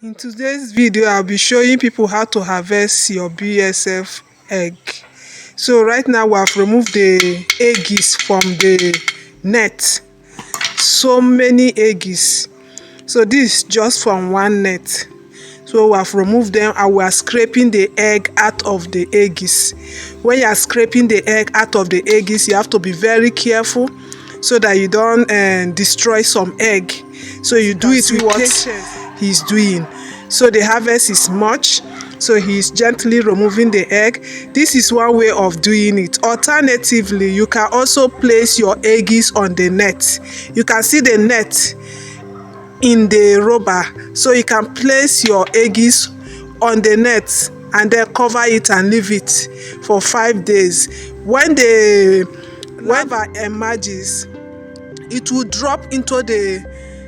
In today's video, I'll be showing people how to harvest your BSF egg. So right now we have removed the eggs from the net. So many eggs. So this is just from one net. So we have removed them and we are scraping the egg out of the eggs. When you are scraping the egg out of the eggs, you have to be very careful so that you don't destroy some egg. So you do it with what he's doing. So the harvest is much, so he's gently removing the egg. This is one way of doing it. Alternatively, you can also place your eggs on the net. You can see the net in the rubber, so you can place your eggs on the net and then cover it and leave it for 5 days. When the larva emerges, it will drop into the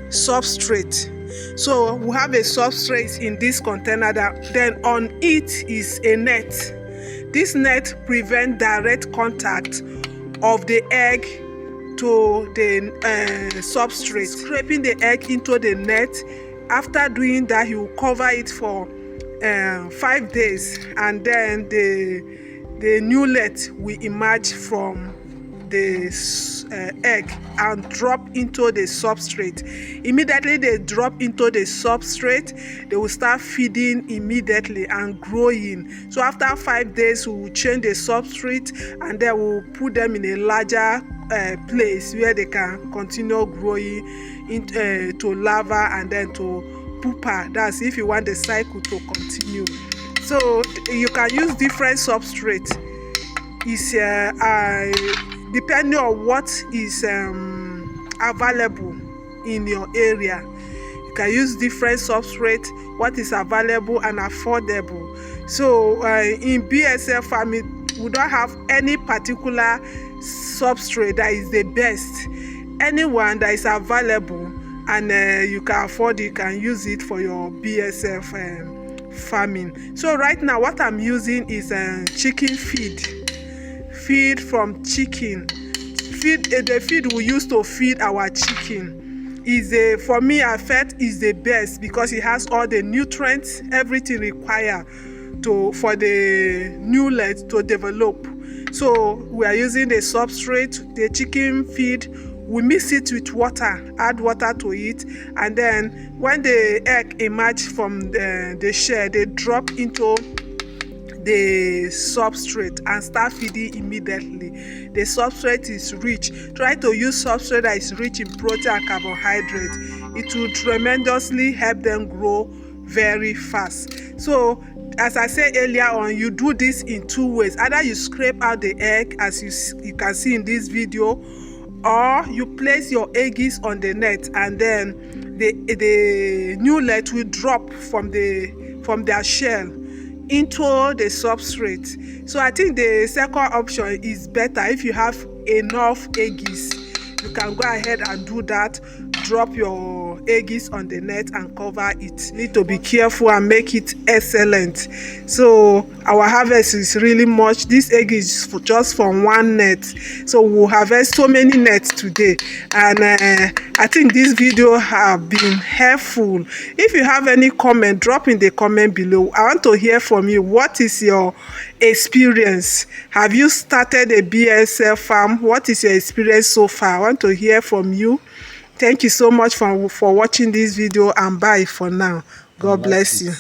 substrate. So we have a substrate in this container, that then on it is a net. This net prevents direct contact of the egg to the substrate. Scraping the egg into the net. After doing that, you will cover it for 5 days, and then the newlet will emerge from the egg and drop into the substrate. Immediately they drop into the substrate, they will start feeding immediately and growing. So after 5 days, we will change the substrate and then we'll put them in a larger place where they can continue growing into larva and then to pupa. That's if you want the cycle to continue. So you can use different substrate. It's depending on what is available in your area. You can use different substrate, what is available and affordable. So in BSF farming, we don't have any particular substrate that is the best. Anyone that is available and you can afford it, you can use it for your BSF farming. So right now what I'm using is chicken feed from chicken. The feed we used to feed our chicken is for me, I felt is the best because it has all the nutrients, everything required for the newlet to develop. So we are using the substrate, the chicken feed. We mix it with water, add water to it, and then when the egg emerge from the shell, they drop into the substrate and start feeding immediately. The substrate is rich. Try to use substrate that is rich in protein and carbohydrate. It will tremendously help them grow very fast. So as I said earlier on, you do this in 2 ways. Either you scrape out the egg as you can see in this video, or you place your eggs on the net and then the newlet will drop from their shell into the substrate. So I think the second option is better. If you have enough eggs, you can go ahead and do that. Drop your eggs on the net and cover it. You need to be careful and make it excellent. So our harvest is really much. This egg is just from one net, so we'll harvest so many nets today, and I think this video have been helpful. If you have any comment, drop in the comment below. I want to hear from you. What is your experience? Have you started a BSF farm? What is your experience so far? I want to hear from you. Thank you so much for watching this video, and bye for now. God bless you.